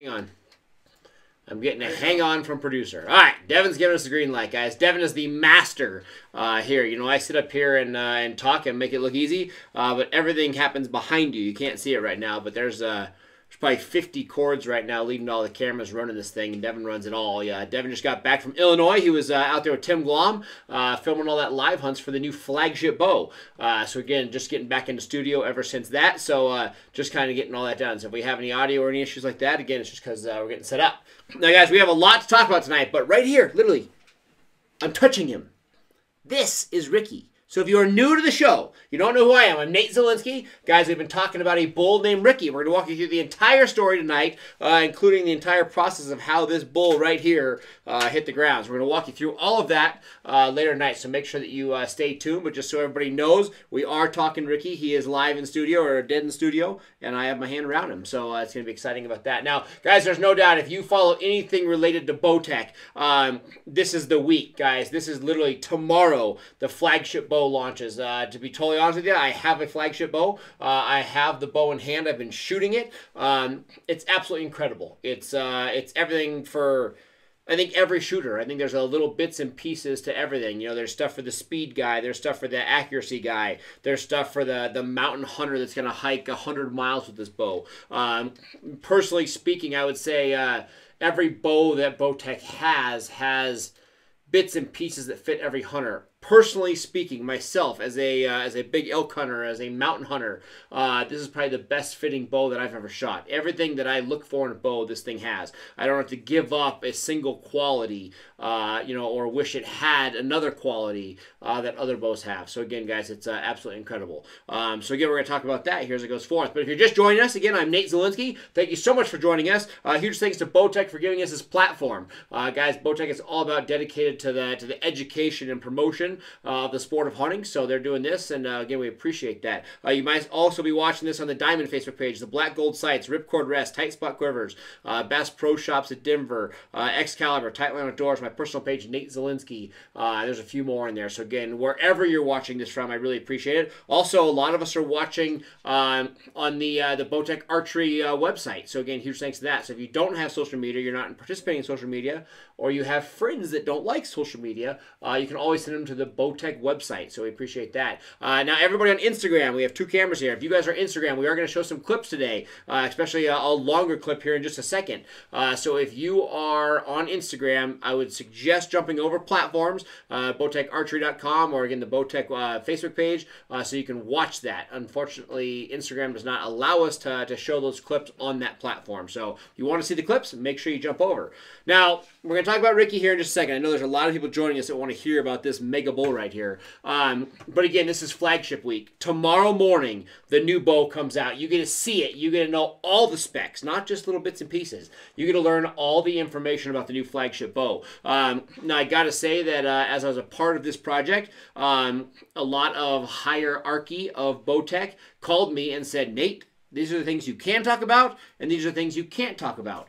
Hang on. I'm getting a hang on from producer. All right, Devin's giving us the green light, guys. Devin is the master here. You know, I sit up here and talk and make it look easy, but everything happens behind you. You can't see it right now, but there's probably 50 cords right now leading to all the cameras running this thing, and Devin runs it all. Yeah, Devin just got back from Illinois. He was out there with Tim Glom filming all that live hunts for the new flagship bow. So again, just getting back into studio ever since that. So just kind of getting all that done. So if we have any audio or any issues like that, again, it's just because we're getting set up. Now, guys, we have a lot to talk about tonight, but right here, literally, I'm touching him. This is Ricky. So if you are new to the show, you don't know who I am. I'm Nate Zielinski. Guys, we've been talking about a bull named Ricky. We're going to walk you through the entire story tonight, including the entire process of how this bull right here hit the ground. So we're going to walk you through all of that later tonight. So make sure that you stay tuned. But just so everybody knows, we are talking Ricky. He is live in studio or dead in studio, and I have my hand around him. So it's going to be exciting about that. Now, guys, there's no doubt if you follow anything related to Bowtech, this is the week, guys. This is literally tomorrow, the flagship bow launches. To be totally honest with you, I have a flagship bow. I have the bow in hand. I've been shooting it. It's absolutely incredible. It's everything for, I think, every shooter. I think there's a little bits and pieces to everything. You know, there's stuff for the speed guy. There's stuff for the accuracy guy. There's stuff for the mountain hunter that's going to hike 100 miles with this bow. Personally speaking, I would say every bow that Bowtech has bits and pieces that fit every hunter. Personally speaking, myself, as a big elk hunter, as a mountain hunter, this is probably the best fitting bow that I've ever shot. Everything that I look for in a bow, this thing has. I don't have to give up a single quality, you know, or wish it had another quality that other bows have. So again, guys, it's absolutely incredible. So again, we're going to talk about that here as it goes forth. But if you're just joining us, again, I'm Nate Zielinski. Thank you so much for joining us. Huge thanks to Bowtech for giving us this platform. Guys, Bowtech is all about dedicated to the education and promotion of the sport of hunting, so they're doing this, and again, we appreciate that. You might also be watching this on the Diamond Facebook page, the Black Gold Sights, Ripcord Rest, Tight Spot Quivers, Bass Pro Shops at Denver, Excalibur, Tightline Outdoors, my personal page, Nate Zielinski. There's a few more in there, so again, wherever you're watching this from, I really appreciate it. Also, a lot of us are watching on the Bowtech Archery website, so again, huge thanks to that. So if you don't have social media, you're not participating in social media, or you have friends that don't like social media, you can always send them to the Bowtech website, so we appreciate that. Now, everybody on Instagram, we have two cameras here. If you guys are Instagram, we are going to show some clips today, especially a longer clip here in just a second. So if you are on Instagram, I would suggest jumping over platforms, bowtecharchery.com, or again, the Bowtech Facebook page, so you can watch that. Unfortunately, Instagram does not allow us to show those clips on that platform. So if you want to see the clips, make sure you jump over. Now, we're going to talk about Ricky here in just a second. I know there's a lot of people joining us that want to hear about this mega bull right here. But again, this is flagship week. Tomorrow morning, the new bow comes out. You get to see it. You get to know all the specs, not just little bits and pieces. You get to learn all the information about the new flagship bow. Now, I got to say that as I was a part of this project, a lot of hierarchy of Bowtech called me and said, Nate, these are the things you can talk about, and these are the things you can't talk about.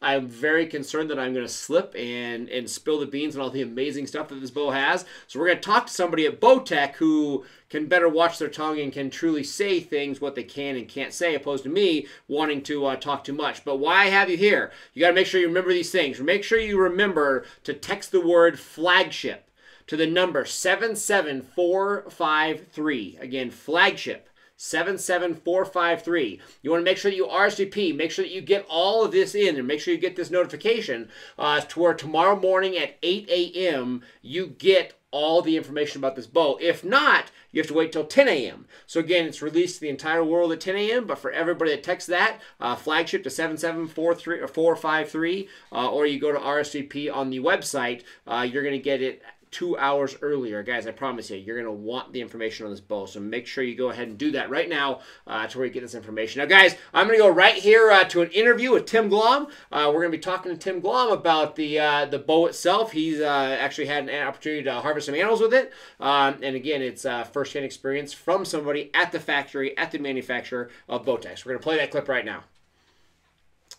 I'm very concerned that I'm going to slip and spill the beans on all the amazing stuff that this bow has. So we're going to talk to somebody at Bowtech who can better watch their tongue and can truly say things, what they can and can't say, opposed to me wanting to talk too much. But why I have you here, you got to make sure you remember these things. Make sure you remember to text the word flagship to the number 77453. Again, flagship. 77453. You want to make sure that you RSVP. Make sure that you get all of this in, and make sure you get this notification to where tomorrow morning at 8 a.m. you get all the information about this bow. If not, you have to wait till 10 a.m. So again, it's released to the entire world at 10 a.m., but for everybody that texts that, flagship to 77453 or 453, or you go to RSVP on the website, you're going to get it 2 hours earlier. Guys, I promise you, you're going to want the information on this bow, so make sure you go ahead and do that right now to where you get this information. Now, guys, I'm going to go right here to an interview with Tim Glom. We're going to be talking to Tim Glom about the bow itself. He's actually had an opportunity to harvest some animals with it, and again, it's first-hand experience from somebody at the factory, at the manufacturer of Bowtech. So we're going to play that clip right now.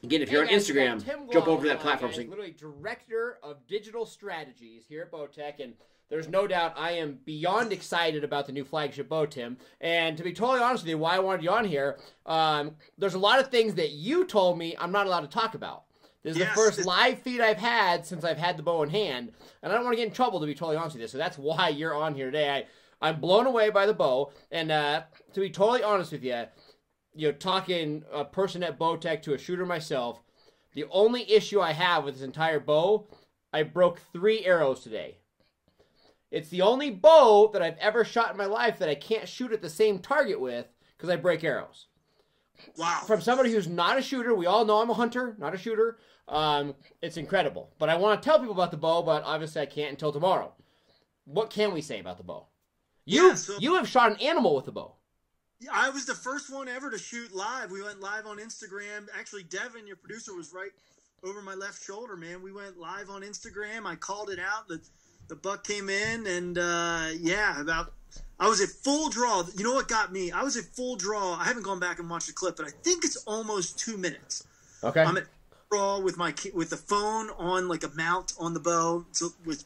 Again, if you're on Instagram, jump over to that platform. Guys, literally director of digital strategies here at Bowtech, and there's no doubt I am beyond excited about the new flagship bow, Tim. And to be totally honest with you, why I wanted you on here, there's a lot of things that you told me I'm not allowed to talk about. This is the first live feed I've had since I've had the bow in hand, and I don't want to get in trouble, to be totally honest with you. So that's why you're on here today. I'm blown away by the bow, and to be totally honest with you, talking a person at Bowtech to a shooter myself, the only issue I have with this entire bow, I broke 3 arrows today. It's the only bow that I've ever shot in my life that I can't shoot at the same target with because I break arrows. Wow. From somebody who's not a shooter, we all know I'm a hunter, not a shooter. It's incredible. But I want to tell people about the bow, but obviously I can't until tomorrow. What can we say about the bow? You have shot an animal with the bow. I was the first one ever to shoot live. We went live on Instagram. Actually, Devin, your producer, was right over my left shoulder, man. We went live on Instagram. I called it out. The buck came in, and I was at full draw. You know what got me? I was at full draw. I haven't gone back and watched the clip, but I think it's almost 2 minutes. Okay. I'm at draw with the phone on like a mount on the bow,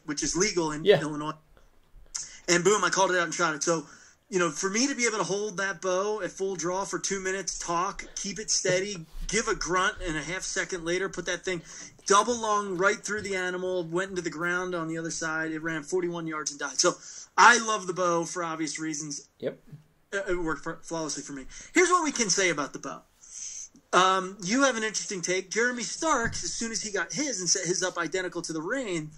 which is legal in Illinois. And boom, I called it out and shot it. So, for me to be able to hold that bow at full draw for 2 minutes, talk, keep it steady, give a grunt, and a half second later, put that thing double lung right through the animal, went into the ground on the other side. It ran 41 yards and died. So I love the bow for obvious reasons. Yep. It worked flawlessly for me. Here's what we can say about the bow. You have an interesting take. Jeremy Starks, as soon as he got his and set his up identical to the Reign,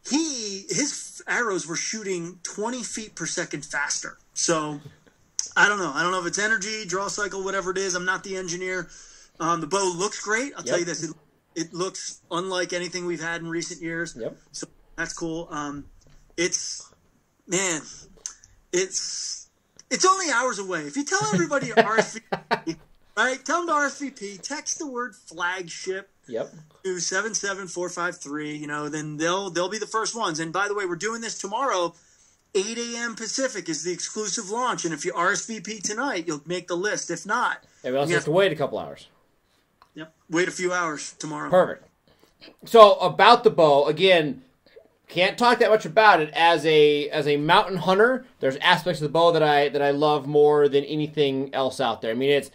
his arrows were shooting 20 feet per second faster. So I don't know. I don't know if it's energy, draw cycle, whatever it is. I'm not the engineer. The bow looks great. I'll tell you this. It looks unlike anything we've had in recent years. Yep. So that's cool. It's only hours away. If you tell everybody RSVP, right? Tell them to RSVP, text the word flagship. Yep. To 77453, then they'll be the first ones. And by the way, we're doing this tomorrow. 8 a.m. Pacific is the exclusive launch. And if you RSVP tonight, you'll make the list. If not, everybody else has to wait a couple hours. Yep. Wait a few hours tomorrow. Perfect. So about the bow, again, can't talk that much about it. As a mountain hunter, there's aspects of the bow that I love more than anything else out there. I mean, it's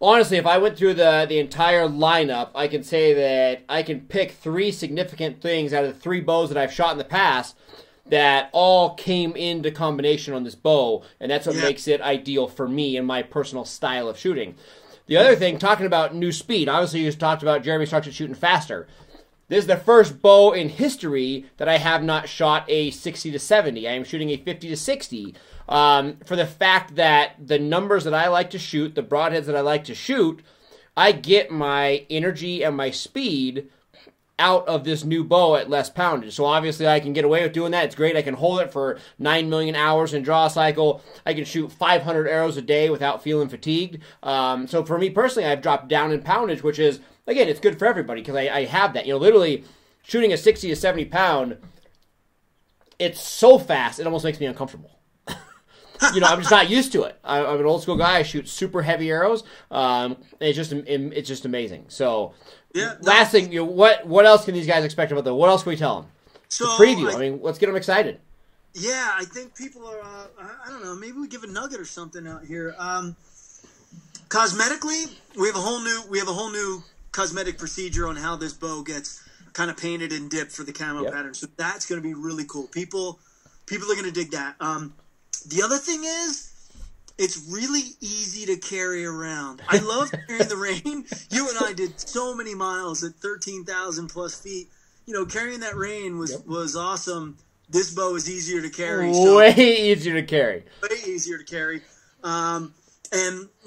honestly, if I went through the entire lineup, I can say that I can pick 3 significant things out of the 3 bows that I've shot in the past that all came into combination on this bow, and that's what makes it ideal for me and my personal style of shooting. The other thing, talking about new speed, obviously you just talked about Jeremy Starks shooting faster. This is the first bow in history that I have not shot a 60 to 70. I am shooting a 50 to 60 for the fact that the numbers that I like to shoot, the broadheads that I like to shoot, I get my energy and my speed out of this new bow at less poundage. So obviously I can get away with doing that. It's great. I can hold it for 9 million hours in draw cycle. I can shoot 500 arrows a day without feeling fatigued. So for me personally, I've dropped down in poundage, which is, again, it's good for everybody because I have that. Literally shooting a 60 to 70 pound, it's so fast, it almost makes me uncomfortable. I'm just not used to it. I'm an old school guy. I shoot super heavy arrows. It's just amazing. So, last thing, what else can these guys expect about what else can we tell them? So, the preview. Let's get them excited. Yeah, I think people are. I don't know. Maybe we give a nugget or something out here. Cosmetically, we have a whole new cosmetic procedure on how this bow gets kind of painted and dipped for the camo pattern. So that's going to be really cool. People are going to dig that. The other thing is, it's really easy to carry around. I love carrying the Reign. You and I did so many miles at 13,000 plus feet. Carrying that Reign was awesome. This bow is easier to carry. Way easier to carry. Way easier to carry. And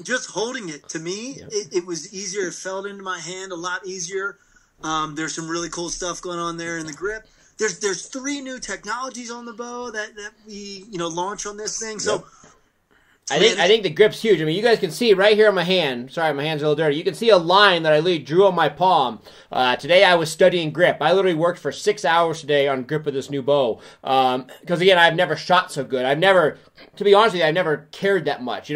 just holding it, to me, it was easier. It fell into my hand a lot easier. There's some really cool stuff going on there in the grip. There's 3 new technologies on the bow that we launch on this thing. So I think the grip's huge. I mean, you guys can see right here on my hand. Sorry, my hand's a little dirty. You can see a line that I literally drew on my palm. Today I was studying grip. I literally worked for 6 hours today on grip of this new bow. Because again, I've never shot so good. To be honest with you, I've never cared that much.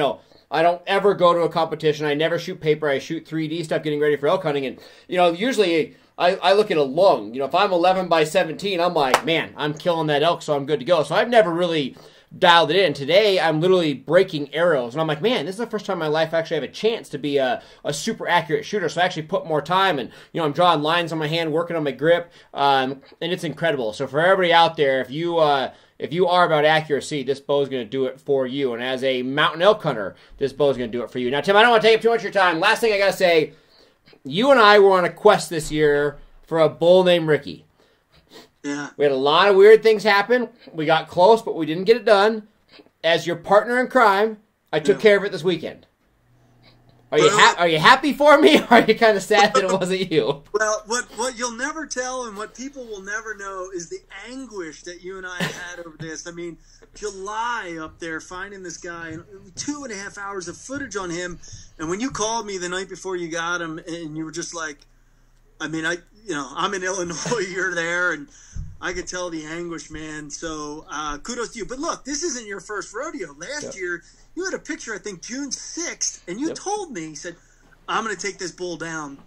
I don't ever go to a competition. I never shoot paper. I shoot 3D stuff getting ready for elk hunting. And, usually I look at a lung. If I'm 11 by 17, I'm like, man, I'm killing that elk, so I'm good to go. So I've never really dialed it in. Today, I'm literally breaking arrows. And I'm like, man, this is the first time in my life I actually have a chance to be a super accurate shooter. So I actually put more time, and, I'm drawing lines on my hand, working on my grip, and it's incredible. So for everybody out there, if you are about accuracy, this bow is going to do it for you. And as a mountain elk hunter, this bow is going to do it for you. Now, Tim, I don't want to take up too much of your time. Last thing I got to say, you and I were on a quest this year for a bull named Ricky. Yeah. We had a lot of weird things happen. We got close, but we didn't get it done. As your partner in crime, I took care of it this weekend. Are you happy for me, or are you kind of sad that it wasn't you? Well, what you'll never tell and what people will never know is the anguish that you and I had over this. I mean, July up there finding this guy, and 2.5 hours of footage on him. And when you called me the night before you got him, and you were just like, I mean, I'm in Illinois, you're there, and I could tell the anguish, man. So kudos to you. But look, this isn't your first rodeo. Last year, you had a picture, I think, June 6th, and you told me, you said, I'm going to take this bull down.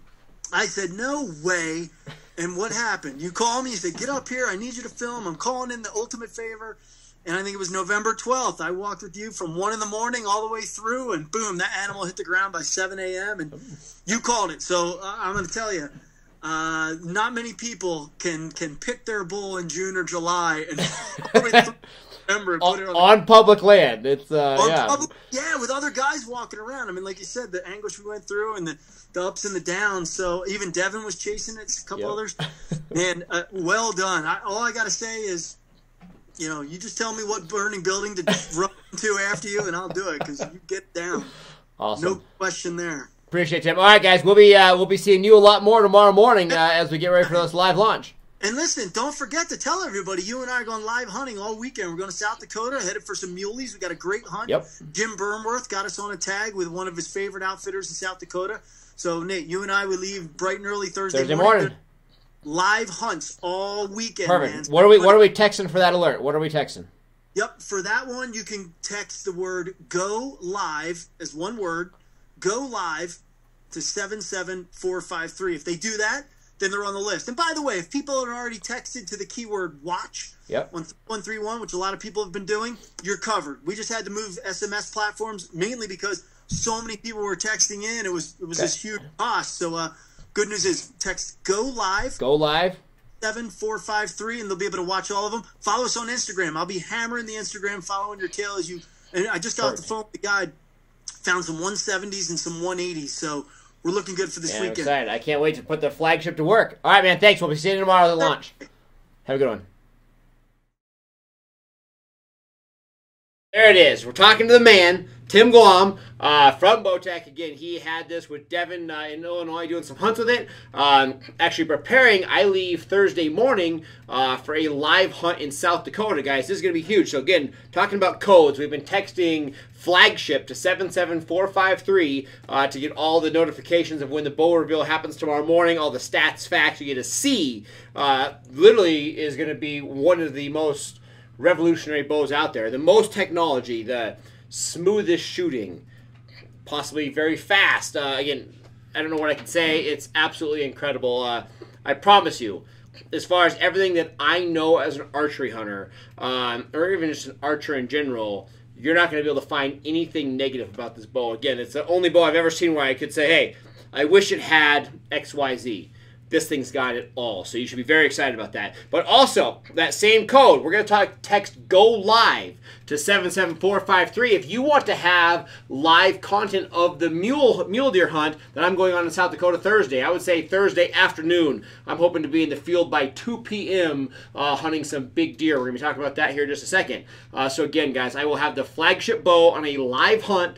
I said, no way. And what happened? You called me, you said, get up here, I need you to film. I'm calling in the ultimate favor. And I think it was November 12th. I walked with you from 1 in the morning all the way through, and boom, that animal hit the ground by 7 a.m., and you called it. So I'm going to tell you, not many people can pick their bull in June or July and remember put it on public land. It's with other guys walking around. I mean, like you said, the anguish we went through and the ups and the downs. So even Devin was chasing it. A couple others. Man, well done. All I got to say is, you just tell me what burning building to run to after you, and I'll do it because you get down. Awesome. No question there. Appreciate it, Tim. All right, guys, we'll be seeing you a lot more tomorrow morning as we get ready for this live launch. And listen, don't forget to tell everybody you and I are going live hunting all weekend. We're going to South Dakota, headed for some muleys. We got a great hunt. Yep. Jim Burnworth got us on a tag with one of his favorite outfitters in South Dakota. So, Nate, you and I will leave bright and early Thursday morning. Live hunts all weekend. Perfect. Man. What are we texting for that alert? What are we texting? Yep. For that one, you can text the word "go live" as one word. Go live to 77453. If they do that, then they're on the list. And by the way, if people are already texted to the keyword "watch" 131, which a lot of people have been doing, you're covered. We just had to move SMS platforms mainly because so many people were texting in. It was this huge cost. So good news is text "go live" 7453, and they'll be able to watch all of them. Follow us on Instagram. I'll be hammering the Instagram, following your tail as you. And I just got off the phone with the guy. Found some 170s and some 180s, so we're looking good for this weekend. I'm excited. I can't wait to put the flagship to work. All right, man, thanks. We'll be seeing you tomorrow at the launch. Have a good one. There it is. We're talking to the man, Tim Guam, from Bowtech. Again, he had this with Devin in Illinois, doing some hunts with it. Actually preparing. I leave Thursday morning for a live hunt in South Dakota, guys. This is going to be huge. So again, talking about codes, we've been texting flagship to 77453 to get all the notifications of when the bow reveal happens tomorrow morning, all the stats, facts you get to see. Literally is going to be one of the most revolutionary bows out there. The most technology, the smoothest shooting, possibly very fast. Again, I don't know what I can say. It's absolutely incredible. I promise you, as far as everything that I know as an archery hunter, or even just an archer in general, you're not going to be able to find anything negative about this bow. Again, it's the only bow I've ever seen where I could say, hey, I wish it had XYZ. This thing's got it all, so you should be very excited about that. But also, that same code, we're going to text "go live" to 77453. If you want to have live content of the mule deer hunt that I'm going on in South Dakota Thursday, I would say Thursday afternoon. I'm hoping to be in the field by 2 p.m. Hunting some big deer. We're going to be talking about that here in just a second. So again, guys, I will have the flagship bow on a live hunt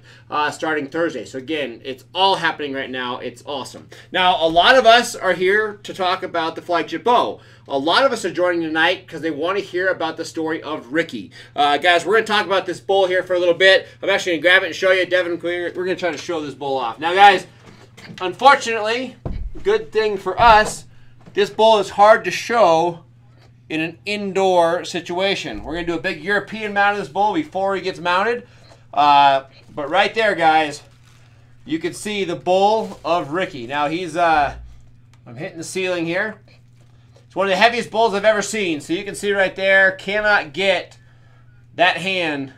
starting Thursday. So again, it's all happening right now. It's awesome. Now, a lot of us are here to talk about the flagship bow. A lot of us are joining tonight because they want to hear about the story of Ricky. Guys, we're going to talk about this bull here for a little bit. I'm actually going to grab it and show you. Devin, we're going to try to show this bull off. Now, guys, unfortunately, good thing for us, this bull is hard to show in an indoor situation. We're going to do a big European mount of this bull before he gets mounted. But right there, guys, you can see the bull of Ricky. Now he's, I'm hitting the ceiling here. It's one of the heaviest bulls I've ever seen. So you can see right there, cannot get that hand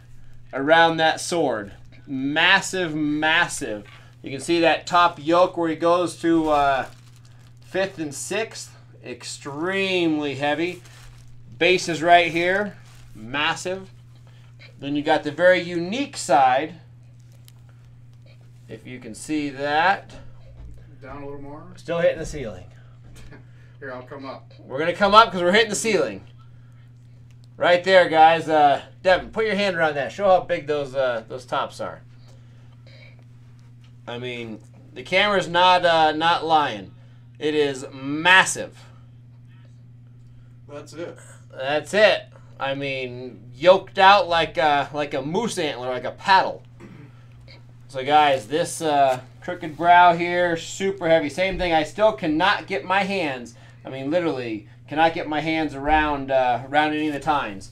around that sword. Massive, massive. You can see that top yoke where he goes to 5th and 6th. Extremely heavy. Base is right here. Massive. Then you got the very unique side. If you can see that. Down a little more. Still hitting the ceiling. Here, I'll come up. We're going to come up because we're hitting the ceiling. Right there, guys. Devin, put your hand around that. Show how big those tops are. I mean, the camera's not lying. It is massive. That's it. That's it. I mean, yoked out like a moose antler, like a paddle. So, guys, this crooked brow here, super heavy. Same thing. I still cannot get my hands. I mean, literally, cannot get my hands around any of the tines.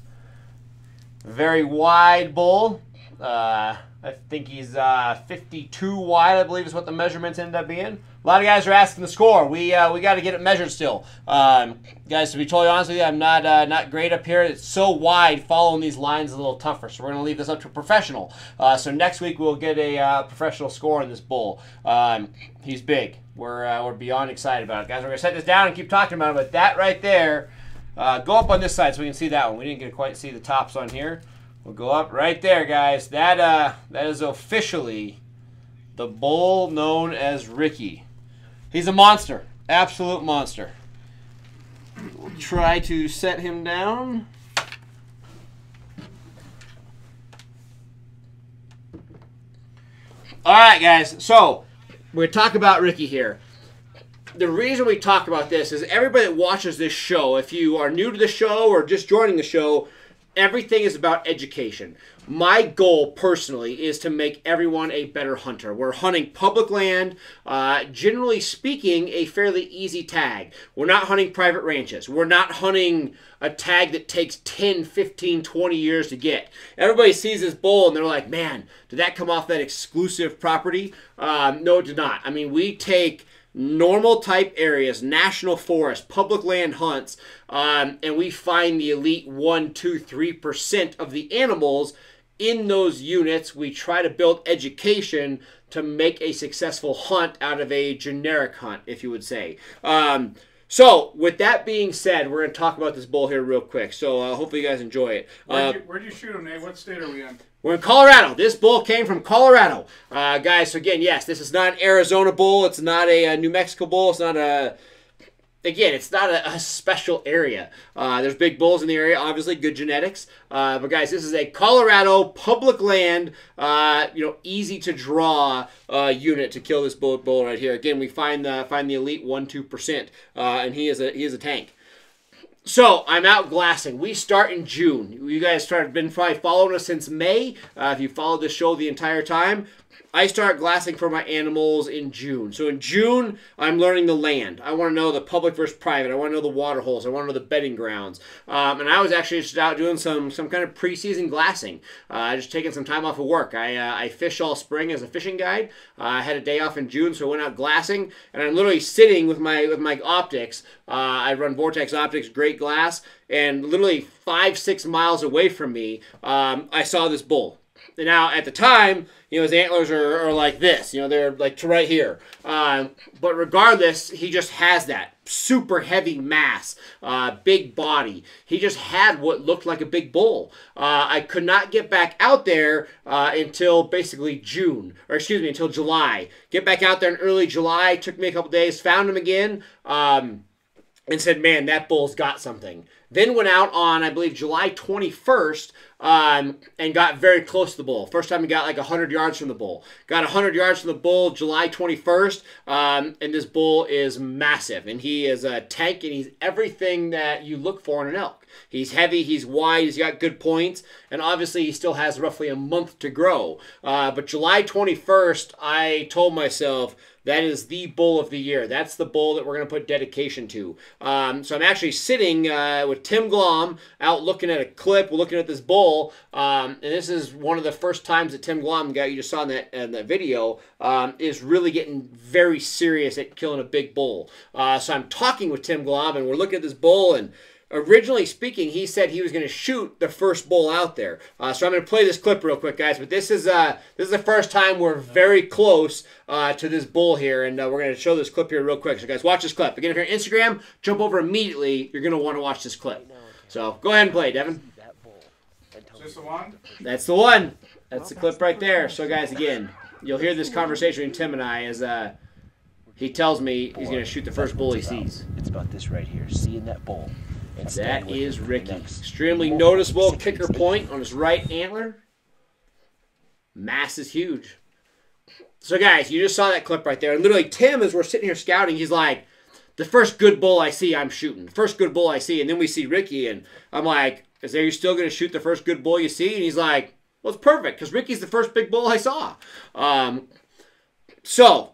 Very wide bull. I think he's 52 wide, I believe is what the measurements ended up being. A lot of guys are asking the score. We got to get it measured still. Guys, to be totally honest with you, I'm not great up here. It's so wide, following these lines is a little tougher. So we're going to leave this up to a professional. So next week we'll get a professional score on this bull. He's big. We're beyond excited about it. Guys, we're going to set this down and keep talking about it. But that right there, go up on this side so we can see that one. We didn't get to quite see the tops on here. We'll go up right there, guys. That is officially the bull known as Ricky. He's a monster. Absolute monster. We'll try to set him down. All right, guys. So, we're going to talk about Ricky here. The reason we talk about this is everybody that watches this show, if you are new to the show or just joining the show, everything is about education. My goal, personally, is to make everyone a better hunter. We're hunting public land, generally speaking, a fairly easy tag. We're not hunting private ranches. We're not hunting a tag that takes 10, 15, 20 years to get. Everybody sees this bull and they're like, man, did that come off that exclusive property? No, it did not. I mean, we take normal type areas, national forest, public land hunts, and we find the elite 1, 2, 3% of the animals in those units. We try to build education to make a successful hunt out of a generic hunt, if you would say. So, with that being said, we're going to talk about this bull here real quick. So, hopefully you guys enjoy it. Where'd you shoot him, Nate? What state are we in? We're in Colorado. This bull came from Colorado. Guys, so again, yes, this is not an Arizona bull. It's not a New Mexico bull. It's not a... Again, it's not a special area. There's big bulls in the area, obviously, good genetics. But guys, this is a Colorado public land, easy to draw unit to kill this bull right here. Again, we find the elite 1, 2%, and he is a tank. So, I'm out glassing. We start in June. You guys been probably following us since May. If you followed the show the entire time, I start glassing for my animals in June. So in June, I'm learning the land. I want to know the public versus private. I want to know the water holes. I want to know the bedding grounds. And I was actually just out doing some kind of preseason glassing. Just taking some time off of work. I fish all spring as a fishing guide. I had a day off in June, so I went out glassing. And I'm literally sitting with my optics. I run Vortex Optics, great glass. And literally 5, 6 miles away from me, I saw this bull. Now, at the time, his antlers are like this. They're like to right here. But regardless, he just has that super heavy mass, big body. He just had what looked like a big bull. I could not get back out there until basically until July. Get back out there in early July. Took me a couple days. Found him again. And said, man, that bull's got something. Then went out on, I believe, July 21st and got very close to the bull. First time he got like 100 yards from the bull. Got 100 yards from the bull July 21st, and this bull is massive. And he is a tank, and he's everything that you look for in an elk. He's heavy, he's wide, he's got good points, and obviously he still has roughly a month to grow. But July 21st, I told myself, that is the bull of the year. That's the bull that we're going to put dedication to. So I'm actually sitting with Tim Glom out looking at a clip. We're looking at this bull. And this is one of the first times that Tim Glom, the guy you just saw in that video, is really getting very serious at killing a big bull. So I'm talking with Tim Glom, and we're looking at this bull, and originally speaking, he said he was going to shoot the first bull out there. So I'm going to play this clip real quick, guys. But this is the first time we're very close to this bull here, and we're going to show this clip here real quick. So, guys, watch this clip. Again, if you're on Instagram, jump over immediately. You're going to want to watch this clip. So go ahead and play, Devin. Is this the one? That's the one. That's the clip right there. So, guys, again, you'll hear this conversation between Tim and I as he tells me he's going to shoot the first bull he sees. It's about this right here, seeing that bull. That is Ricky. Extremely noticeable kicker point on his right antler. Mass is huge. So, guys, you just saw that clip right there. And literally, Tim, as we're sitting here scouting, he's like, the first good bull I see, I'm shooting. First good bull I see. And then we see Ricky, and I'm like, is there you still going to shoot the first good bull you see? And he's like, well, it's perfect, because Ricky's the first big bull I saw. So,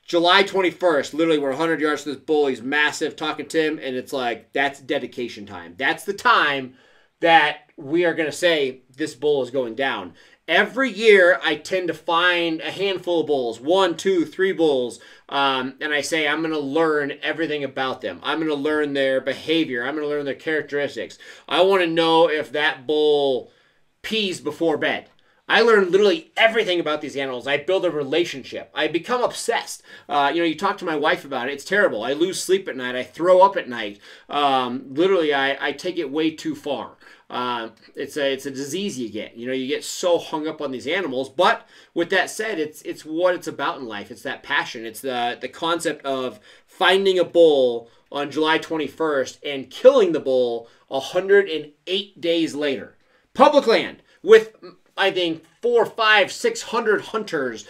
July 21st, literally we're 100 yards from this bull. He's massive, talking to him, and it's like, that's dedication time. That's the time that we are going to say this bull is going down. Every year, I tend to find a handful of bulls, 1, 2, 3 bulls, and I say I'm going to learn everything about them. I'm going to learn their behavior. I'm going to learn their characteristics. I want to know if that bull pees before bed. I learn literally everything about these animals. I build a relationship. I become obsessed. You talk to my wife about it. It's terrible. I lose sleep at night. I throw up at night. Literally, I take it way too far. It's a disease you get. You get so hung up on these animals. But with that said, it's what it's about in life. It's that passion. It's the concept of finding a bull on July 21st and killing the bull 108 days later. Public land with, I think, 400, 500, 600 hunters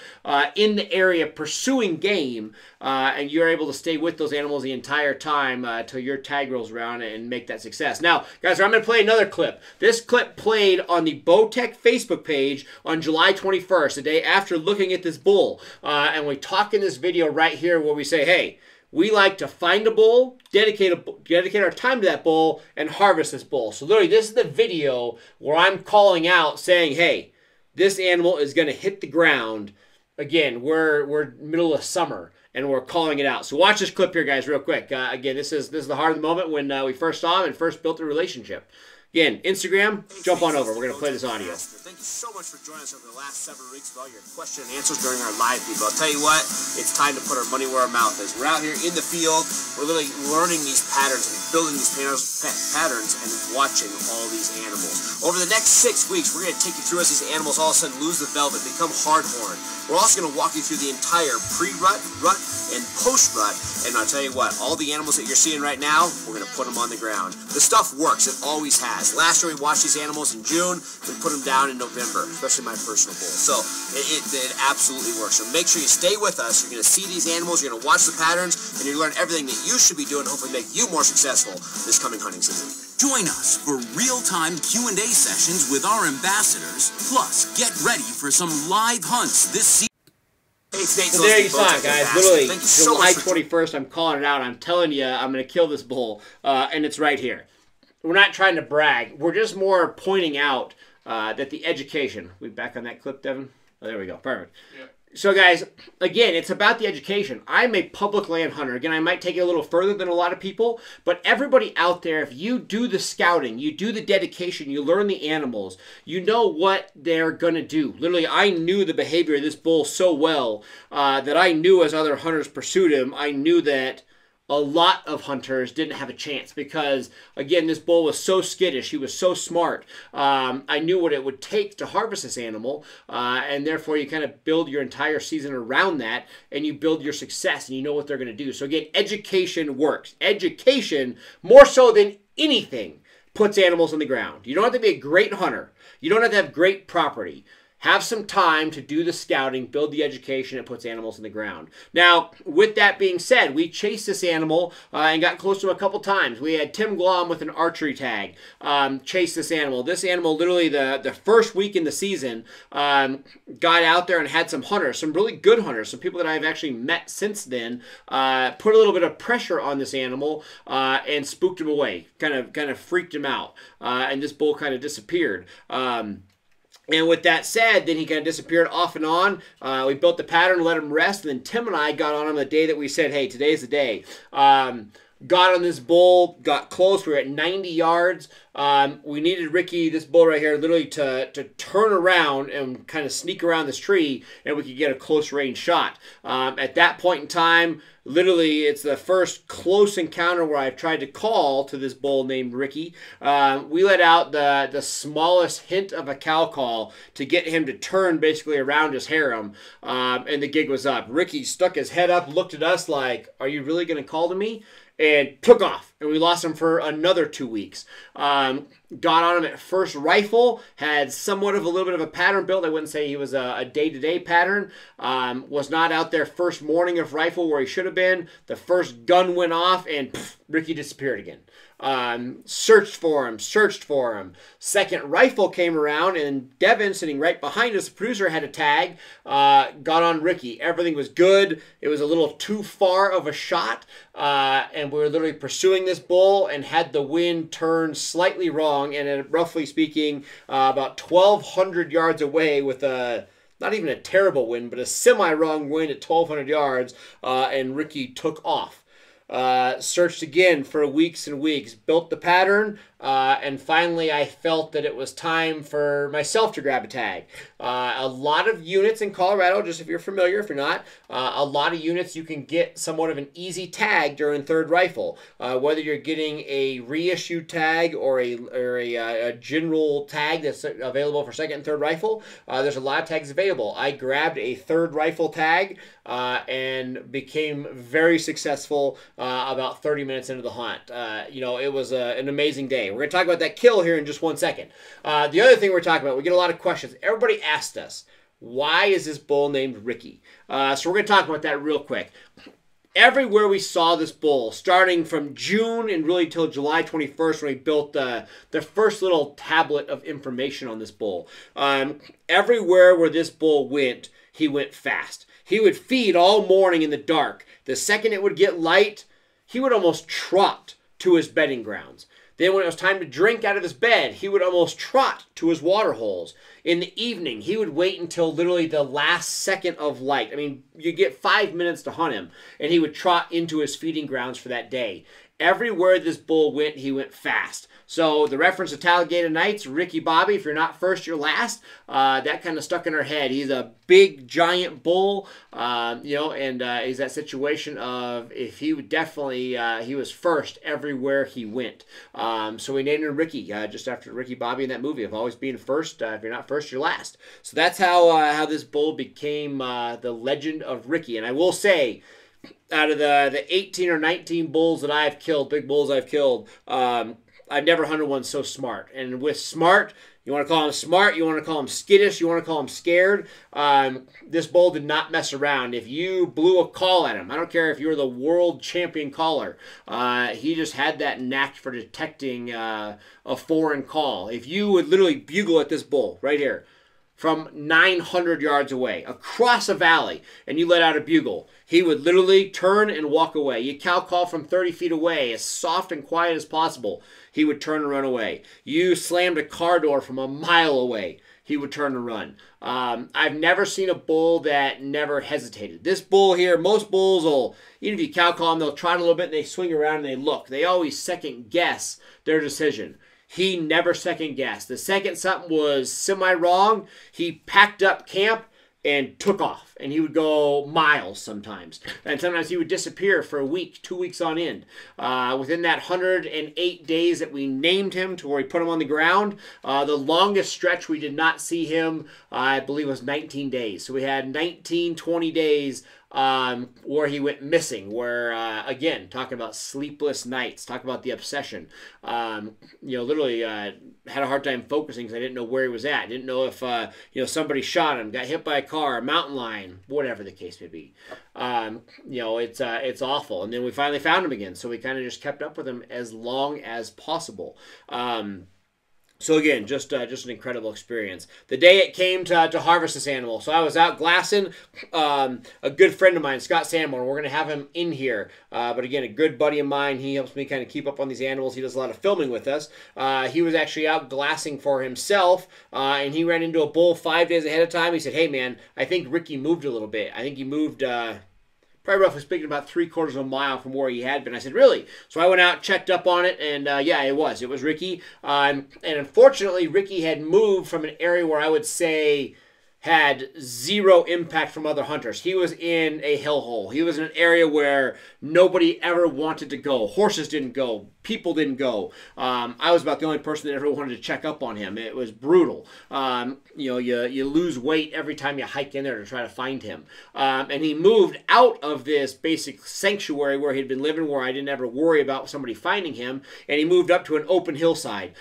in the area pursuing game, and you're able to stay with those animals the entire time till your tag rolls around and make that success. Now, guys, I'm going to play another clip. This clip played on the Bowtech Facebook page on July 21st, the day after looking at this bull, and we talk in this video right here where we say, hey, we like to find a bull, dedicate our time to that bull, and harvest this bull. So literally, this is the video where I'm calling out saying, hey, this animal is going to hit the ground. Again, we're middle of summer, and we're calling it out. So watch this clip here, guys, real quick. Again, this is the heart of the moment when we first saw him and first built a relationship. Again, Instagram, jump on over. We're going to play this audio. Thank you so much for joining us over the last several weeks with all your question and answers during our live feed. But I'll tell you what, it's time to put our money where our mouth is. We're out here in the field. We're literally learning these patterns and building these patterns and watching all these animals. Over the next 6 weeks, we're going to take you through as these animals all of a sudden lose the velvet, become hardhorn. We're also going to walk you through the entire pre-rut, rut, and post-rut. And I'll tell you what, all the animals that you're seeing right now, we're going to put them on the ground. The stuff works. It always has. Last year we watched these animals in June. We put them down in November, especially my personal bull. So it absolutely works. So make sure you stay with us. You're going to see these animals. You're going to watch the patterns. And you're going to learn everything that you should be doing to hopefully make you more successful this coming hunting season. Join us for real-time Q&A sessions with our ambassadors. Plus, get ready for some live hunts this season. So there you saw it, guys. Literally, July 21st, I'm calling it out. I'm telling you, I'm going to kill this bull, and it's right here. We're not trying to brag. We're just more pointing out that the education. We back on that clip, Devin? Oh, there we go. Perfect. Yep. So, guys, again, it's about the education. I'm a public land hunter. Again, I might take it a little further than a lot of people, but everybody out there, if you do the scouting, you do the dedication, you learn the animals, you know what they're going to do. Literally, I knew the behavior of this bull so well that I knew as other hunters pursued him, I knew that a lot of hunters didn't have a chance because, again, this bull was so skittish. He was so smart. I knew what it would take to harvest this animal, and therefore you kind of build your entire season around that, and you build your success, and you know what they're going to do. So, again, education works. Education, more so than anything, puts animals on the ground. You don't have to be a great hunter. You don't have to have great property. have some time to do the scouting, build the education, and puts animals in the ground. Now, with that being said, we chased this animal and got close to him a couple times. We had Tim Glom with an archery tag chase this animal. This animal, literally the first week in the season, got out there and had some hunters, some really good hunters, some people that I've actually met since then, put a little bit of pressure on this animal and spooked him away, kind of freaked him out, and this bull kind of disappeared. And with that said, then he kind of disappeared off and on. We built the pattern, let him rest, and then Tim and I got on him the day that we said, hey, today's the day. Got on this bull, got close. We were at 90 yards. We needed Ricky, this bull right here, literally to turn around and kind of sneak around this tree, and we could get a close range shot. At that point in time, literally, it's the first close encounter where I've tried to call to this bull named Ricky. We let out the smallest hint of a cow call to get him to turn basically around his harem, and the gig was up. Ricky stuck his head up, looked at us like, are you really going to call to me? And took off, and we lost him for another 2 weeks. Got on him at first rifle, had somewhat of a little bit of a pattern built. I wouldn't say he was a day-to-day pattern. Was not out there first morning of rifle where he should have been. The first gun went off, and Ricky disappeared again. Searched for him. Second rifle came around, and Devin, sitting right behind us, the producer, had a tag, got on Ricky. Everything was good. It was a little too far of a shot, and we were literally pursuing this bull and had the wind turn slightly wrong, and at, roughly speaking, about 1,200 yards away with a not even a terrible wind, but a semi-wrong wind at 1,200 yards, and Ricky took off. Searched again for weeks and weeks, built the pattern, and finally I felt that it was time for myself to grab a tag. A lot of units in Colorado, just if you're familiar, if you're not, a lot of units you can get somewhat of an easy tag during third rifle. Whether you're getting a reissue tag or a general tag that's available for second and third rifle, there's a lot of tags available. I grabbed a third rifle tag and became very successful about 30 minutes into the hunt. It was an amazing day. We're going to talk about that kill here in just 1 second. The other thing we're talking about, we get a lot of questions. Everybody asked us, why is this bull named Ricky? So we're going to talk about that real quick. Everywhere we saw this bull, starting from June and really till July 21st when we built the first little tablet of information on this bull, everywhere where this bull went, he went fast. He would feed all morning in the dark. The second it would get light, he would almost trot to his bedding grounds. Then when it was time to drink out of his bed, he would almost trot to his water holes. In the evening, he would wait until literally the last second of light. I mean, you get 5 minutes to hunt him, and he would trot into his feeding grounds for that day. Everywhere this bull went, he went fast. So the reference to Talladega Nights, Ricky Bobby, if you're not first, you're last. That kind of stuck in our head. He's a big, giant bull, and he's that situation of if he would definitely, he was first everywhere he went. So we named him Ricky, just after Ricky Bobby in that movie of always being first. If you're not first, you're last. So that's how this bull became the legend of Ricky. And I will say, out of the 18 or 19 bulls that I've killed, big bulls I've killed, I've never hunted one so smart. And with smart, you want to call him smart, you want to call him skittish, you want to call him scared. This bull did not mess around. If you blew a call at him, I don't care if you were the world champion caller, he just had that knack for detecting a foreign call. If you would literally bugle at this bull right here from 900 yards away, across a valley, and you let out a bugle, he would literally turn and walk away. You cow call from 30 feet away, as soft and quiet as possible, he would turn and run away. You slammed a car door from a mile away, he would turn and run. I've never seen a bull that never hesitated. This bull here, most bulls will, even if you cow call them, they'll trot a little bit and they swing around and they look. They always second guess their decision. He never second guessed. The second something was semi-wrong, he packed up camp and took off. And he would go miles sometimes. And sometimes he would disappear for a week, 2 weeks on end. Within that 108 days that we named him to where we put him on the ground, the longest stretch we did not see him, I believe, was 19 days. So we had 19, 20 days where he went missing, where, again, talking about sleepless nights, talking about the obsession, literally had a hard time focusing because I didn't know where he was at. I didn't know if, somebody shot him, got hit by a car, a mountain lion, whatever the case may be. It's awful. And then we finally found him again, so we kind of just kept up with him as long as possible. So again, just an incredible experience. The day it came to harvest this animal, so I was out glassing. A good friend of mine, Scott Sanborn, we're going to have him in here. But again, a good buddy of mine. He helps me kind of keep up on these animals. He does a lot of filming with us. He was actually out glassing for himself, and he ran into a bull 5 days ahead of time. He said, "Hey man, I think Ricky moved a little bit. I think he moved." Probably roughly speaking about 3/4 of a mile from where he had been. I said, "Really?" So I went out, checked up on it, and yeah, it was Ricky. And unfortunately, Ricky had moved from an area where I would say had zero impact from other hunters. He was in a hellhole. He was in an area where nobody ever wanted to go. Horses didn't go. People didn't go. I was about the only person that ever wanted to check up on him. It was brutal. You lose weight every time you hike in there to try to find him. And he moved out of this basic sanctuary where he'd been living, where I didn't ever worry about somebody finding him, and he moved up to an open hillside,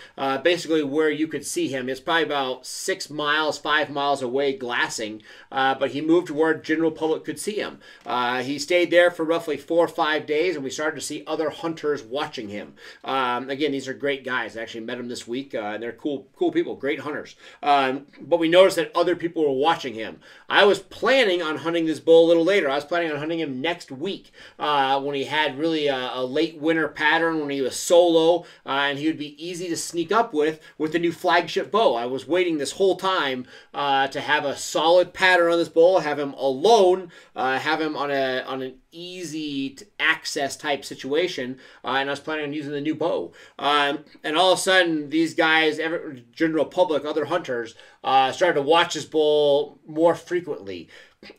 basically where you could see him. It's probably about 6 miles, 5 miles away glassing, but he moved to where general public could see him. He stayed there for roughly 4 or 5 days, and we started to see other hunters watching him. Again, these are great guys. I actually met them this week, and they're cool people, great hunters. But we noticed that other people were watching him. I was planning on hunting this bull a little later. I was planning on hunting him next week when he had really a late winter pattern, when he was solo, and he would be easy to sneak up with the new flagship bow. I was waiting this whole time to have a solid pattern on this bull, have him alone, have him on an easy to access type situation, and I was planning on using the new bow. And all of a sudden, these guys, general public, other hunters, started to watch this bull more frequently.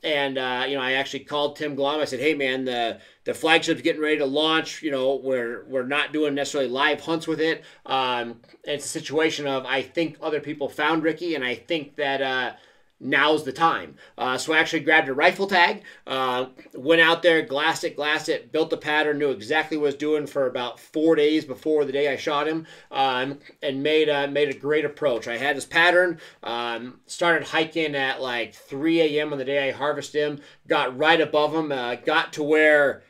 And I actually called Tim Glom. I said, "Hey man, the flagship's getting ready to launch. We're not doing necessarily live hunts with it. It's a situation of, I think other people found Ricky, and I think that now's the time." So I actually grabbed a rifle tag, went out there, glassed it, built the pattern, knew exactly what I was doing for about 4 days before the day I shot him, and made a great approach. I had his pattern, started hiking at like 3 a.m. on the day I harvested him, got right above him, got to where,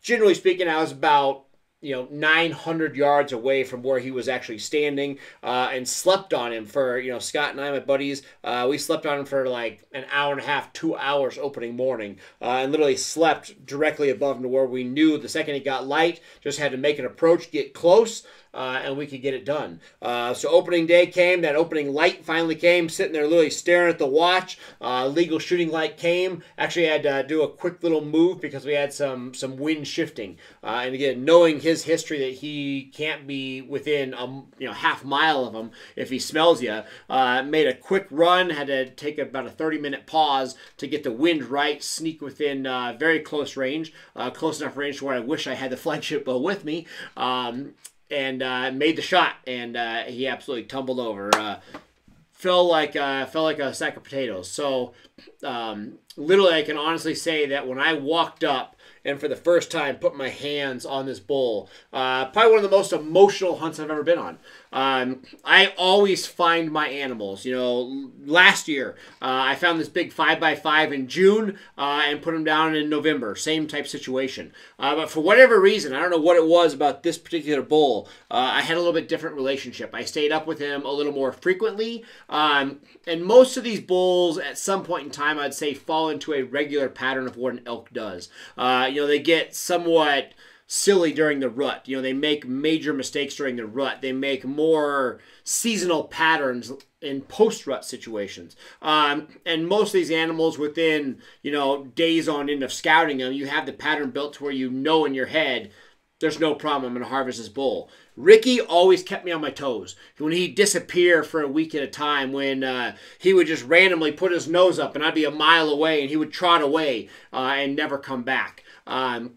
generally speaking, I was about 900 yards away from where he was actually standing, and slept on him for, Scott and I, my buddies, we slept on him for like an hour and a half, 2 hours opening morning, and literally slept directly above him to where we knew the second he got light, just had to make an approach, get close, and we could get it done. So opening day came, that opening light finally came, sitting there literally staring at the watch. Legal shooting light came. Actually had to do a quick little move because we had some wind shifting. And again, knowing his history that he can't be within a half mile of him if he smells you, made a quick run, had to take about a 30-minute pause to get the wind right, sneak within very close range, close enough range to where I wish I had the flagship bow with me. And made the shot, and he absolutely tumbled over. Fell like a sack of potatoes. So literally, I can honestly say that when I walked up and for the first time put my hands on this bull, probably one of the most emotional hunts I've ever been on. I always find my animals. Last year I found this big 5x5 in June and put him down in November. Same type situation. But for whatever reason, I don't know what it was about this particular bull, I had a little bit different relationship. I stayed up with him a little more frequently. And most of these bulls at some point in time, I'd say, fall into a regular pattern of what an elk does. They get somewhat silly during the rut. They make major mistakes during the rut. They make more seasonal patterns in post-rut situations. And most of these animals, within, days on end of scouting them, you have the pattern built to where in your head, there's no problem, I'm going to harvest this bull. Ricky always kept me on my toes. When he'd disappear for a week at a time, when he would just randomly put his nose up and I'd be a mile away and he would trot away and never come back. A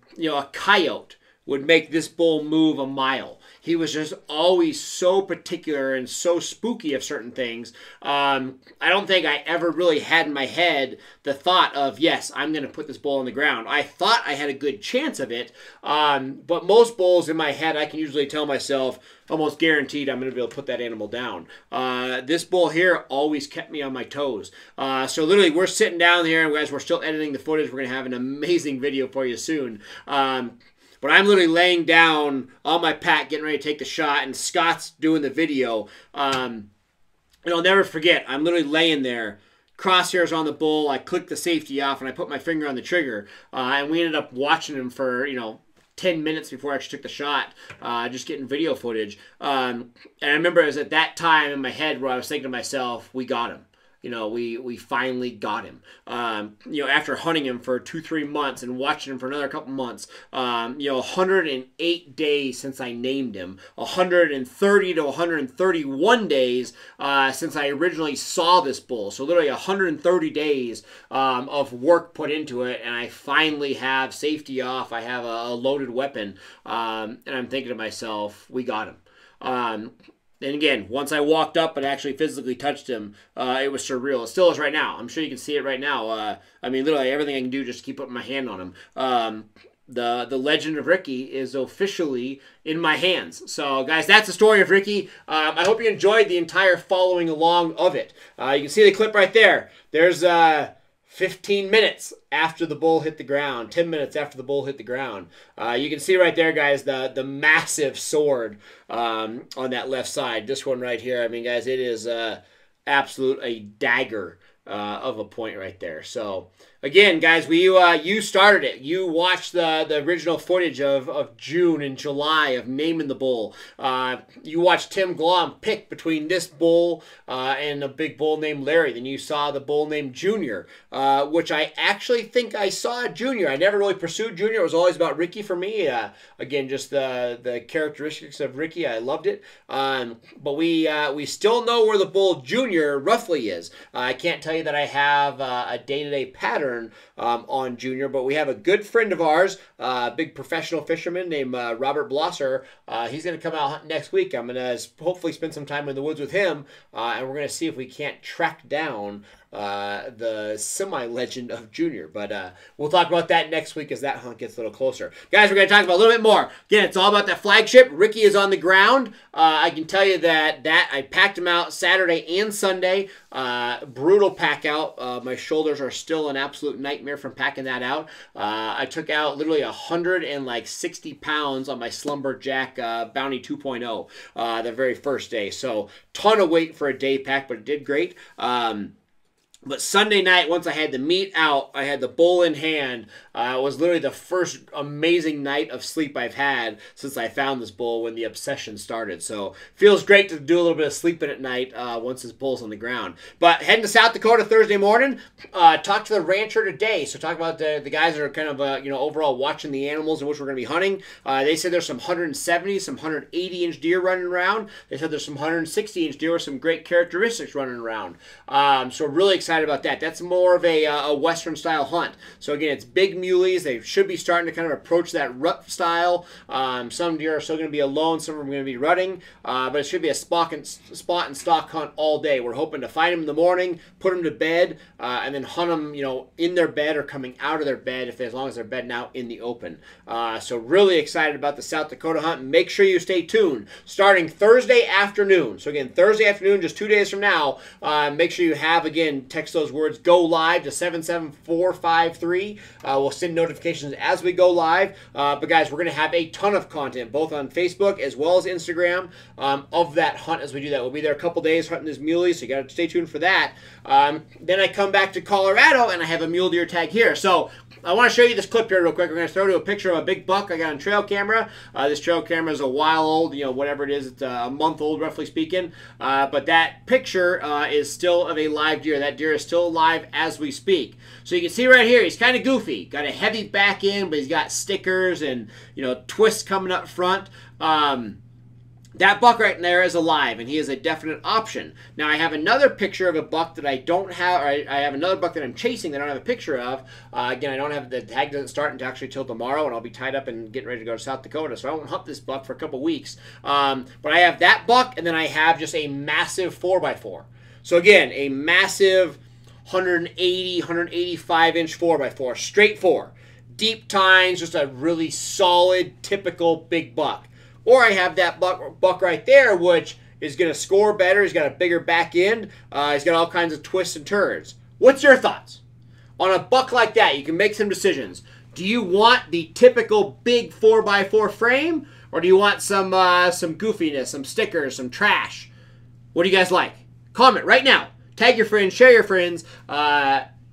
coyote would make this bull move a mile. He was just always so particular and so spooky of certain things. I don't think I ever really had in my head the thought of, yes, I'm going to put this bull on the ground. I thought I had a good chance of it, but most bulls in my head, I can usually tell myself, almost guaranteed I'm going to be able to put that animal down. This bull here always kept me on my toes. So literally, we're sitting down here, and guys, we're still editing the footage. We're going to have an amazing video for you soon. But I'm literally laying down on my pack, getting ready to take the shot, and Scott's doing the video. And I'll never forget, I'm literally laying there, crosshairs on the bull, I click the safety off, and I put my finger on the trigger. And we ended up watching him for, 10 minutes before I actually took the shot, just getting video footage. And I remember it was at that time in my head where I was thinking to myself, we got him. We finally got him. After hunting him for 2-3 months and watching him for another couple months, 108 days since I named him, 130 to 131 days since I originally saw this bull. So literally 130 days of work put into it, and I finally have safety off. I have a loaded weapon, and I'm thinking to myself, we got him. And again, once I walked up and actually physically touched him, it was surreal. It still is right now. I'm sure you can see it right now. Literally everything I can do just to keep putting my hand on him. The legend of Ricky is officially in my hands. So, guys, that's the story of Ricky. I hope you enjoyed the entire following along of it. You can see the clip right there. There's 15 minutes after the bull hit the ground, 10 minutes after the bull hit the ground. You can see right there, guys, the massive sword on that left side. This one right here, guys, it is absolute a dagger of a point right there. So, again, guys, you started it. You watched the original footage of June and July of naming the bull. You watched Tim Glom pick between this bull and a big bull named Larry. Then you saw the bull named Junior, which I actually think I saw Junior. I never really pursued Junior. It was always about Ricky for me. Again, just the characteristics of Ricky. I loved it. But we still know where the bull Junior roughly is. I can't tell you that I have a day-to-day pattern on Junior, but we have a good friend of ours, a big professional fisherman named Robert Blosser. He's going to come out next week. I'm going to hopefully spend some time in the woods with him, and we're going to see if we can't track down the semi-legend of Junior. But we'll talk about that next week as that hunt gets a little closer. Guys, we're going to talk about a little bit more. Again, it's all about that flagship. Ricky is on the ground. I can tell you that I packed him out Saturday and Sunday. Brutal pack out. My shoulders are still an absolute nightmare from packing that out. I took out literally 160 pounds on my Slumberjack Bounty 2.0 the very first day. So ton of weight for a day pack, but it did great. But Sunday night, once I had the meat out, I had the bull in hand. It was literally the first amazing night of sleep I've had since I found this bull when the obsession started. So feels great to do a little bit of sleeping at night once this bull's on the ground. But heading to South Dakota Thursday morning, talked to the rancher today. So talk about the guys that are kind of overall watching the animals in which we're going to be hunting. They said there's some 170, some 180-inch deer running around. They said there's some 160-inch deer with some great characteristics running around. So really excited about that. That's more of a Western style hunt. So again, it's big muleys. They should be starting to kind of approach that rut style. Some deer are still going to be alone. Some of them are going to be rutting. But it should be a spot and stalk hunt all day. We're hoping to find them in the morning, put them to bed, and then hunt them, in their bed or coming out of their bed as long as they're bedding out in the open. So really excited about the South Dakota hunt. Make sure you stay tuned. Starting Thursday afternoon. So again, Thursday afternoon, just 2 days from now. Make sure you have, again, text those words "go live" to 77453. We'll send notifications as we go live. But guys, we're going to have a ton of content both on Facebook as well as Instagram of that hunt as we do that. We'll be there a couple days hunting this muley, so you got to stay tuned for that. Then I come back to Colorado and I have a mule deer tag here. So I want to show you this clip here real quick. We're going to throw to a picture of a big buck I got on trail camera. This trail camera is a while old, whatever it is. It's a month old, roughly speaking. But that picture is still of a live deer. That deer is still alive as we speak. So you can see right here, he's kind of goofy. Got a heavy back end, but he's got stickers and, twists coming up front. That buck right there is alive, and he is a definite option. Now, I have another picture of a buck that I don't have, or I have another buck that I'm chasing that I don't have a picture of. Again, I don't have, the tag doesn't start until actually till tomorrow, and I'll be tied up and getting ready to go to South Dakota, so I won't hunt this buck for a couple weeks. But I have that buck, and then I have just a massive 4x4. So again, a massive 180, 185-inch 4x4, straight 4. Deep tines, just a really solid, typical big buck. Or I have that buck right there, which is going to score better. He's got a bigger back end. He's got all kinds of twists and turns. What's your thoughts? On a buck like that, you can make some decisions. Do you want the typical big 4x4 frame? Or do you want some goofiness, some stickers, some trash? What do you guys like? Comment right now. Tag your friends, share your friends.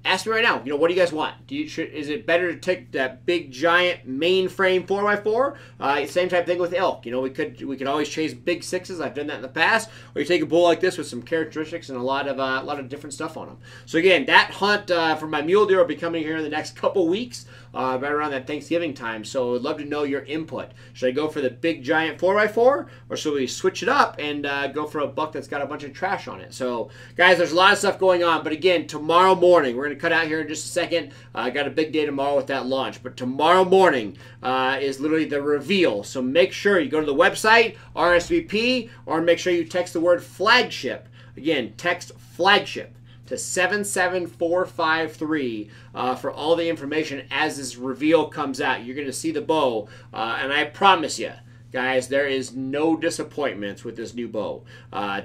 Ask me right now, what do you guys want? Is it better to take that big giant mainframe 4x4? Same type of thing with elk. We could always chase big 6s. I've done that in the past. Or you take a bull like this with some characteristics and a lot of different stuff on them. So again, that hunt for my mule deer will be coming here in the next couple weeks, right around that Thanksgiving time. So I'd love to know your input. Should I go for the big giant 4x4, or should we switch it up and go for a buck that's got a bunch of trash on it? So guys, there's a lot of stuff going on. But again, tomorrow morning, we're going to cut out here in just a second. I got a big day tomorrow with that launch, but tomorrow morning is literally the reveal. So make sure you go to the website, RSVP, or make sure you text the word flagship. Again, text flagship to 77453 for all the information as this reveal comes out. You're going to see the bow, and I promise you, guys, there is no disappointments with this new bow.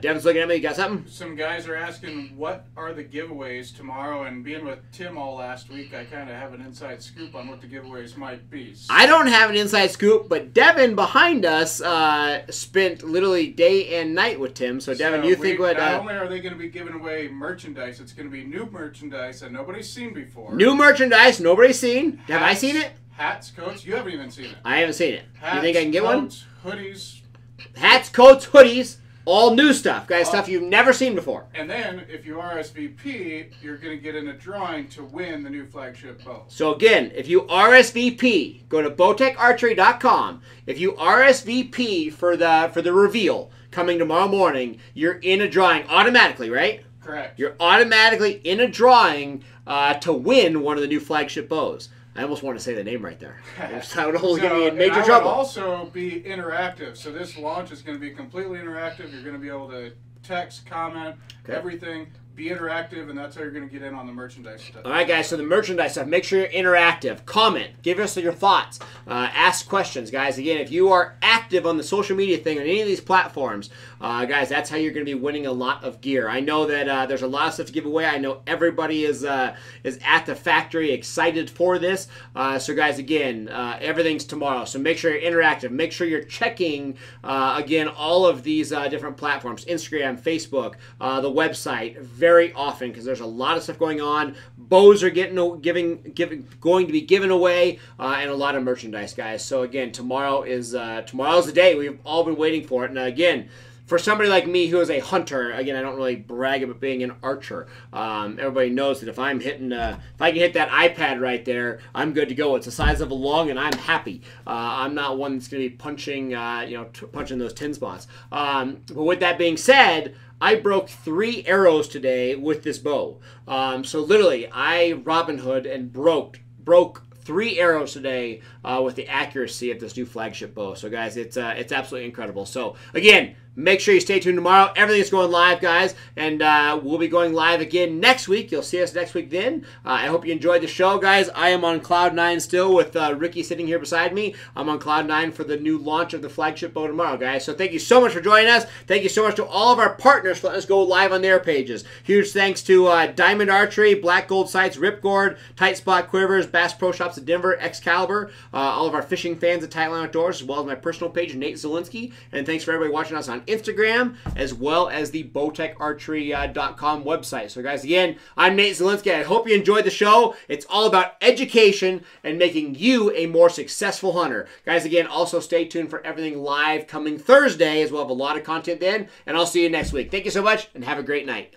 Devin's looking at me. You got something? Some guys are asking, what are the giveaways tomorrow? And being with Tim all last week, I kind of have an inside scoop on what the giveaways might be. So I don't have an inside scoop, but Devin behind us spent literally day and night with Tim. So, Devin, you think what... Not only are they going to be giving away merchandise, it's going to be new merchandise that nobody's seen before. New merchandise nobody's seen. Have I seen it? Hats, coats. You haven't even seen it. I haven't seen it. Hats, you think I can get coats, one? Hoodies. Hats, coats, hoodies, all new stuff, guys. Stuff you've never seen before. And then, if you RSVP, you're going to get in a drawing to win the new flagship bow. So again, if you RSVP, go to bowtecharchery.com. If you RSVP for the reveal coming tomorrow morning, you're in a drawing automatically, right? Correct. You're automatically in a drawing to win one of the new flagship bows. I almost want to say the name right there. That would only get me in major trouble. It will also be interactive. So this launch is going to be completely interactive. You're going to be able to text, comment, everything. Be interactive, and that's how you're going to get in on the merchandise stuff. All right, guys, so the merchandise stuff, make sure you're interactive. Comment. Give us your thoughts. Ask questions, guys. Again, if you are active on the social media thing on any of these platforms, guys, that's how you're going to be winning a lot of gear. I know that there's a lot of stuff to give away. I know everybody is at the factory excited for this. So, guys, again, everything's tomorrow. So make sure you're interactive. Make sure you're checking, again, all of these different platforms, Instagram, Facebook, the website, very often, because there's a lot of stuff going on. Bows are going to be given away, and a lot of merchandise, guys. So again, tomorrow's the day we've all been waiting for it. And again, for somebody like me who is a hunter, again, I don't really brag about being an archer. Everybody knows that if I can hit that iPad right there, I'm good to go. It's the size of a lung, and I'm happy. I'm not one that's going to be punching, punching those 10 spots. But with that being said, I broke 3 arrows today with this bow. So literally, I Robin Hood and broke 3 arrows today with the accuracy of this new flagship bow. So guys, it's absolutely incredible. So again, make sure you stay tuned tomorrow. Everything's going live, guys, and we'll be going live again next week. You'll see us next week then. I hope you enjoyed the show, guys. I am on Cloud 9 still with Ricky sitting here beside me. I'm on Cloud 9 for the new launch of the flagship bow tomorrow, guys. So thank you so much for joining us. Thank you so much to all of our partners for letting us go live on their pages. Huge thanks to Diamond Archery, Black Gold Sights, Ripcord, Tight Spot Quivers, Bass Pro Shops of Denver, Excalibur, all of our fishing fans at Tightline Outdoors, as well as my personal page, Nate Zielinski. And thanks for everybody watching us on Instagram, as well as the bowtecharchery.com website. So guys, again, I'm Nate Zielinski. I hope you enjoyed the show. It's all about education and making you a more successful hunter. Guys, again, also stay tuned for everything live coming Thursday, as we'll have a lot of content then, and I'll see you next week. Thank you so much, and have a great night.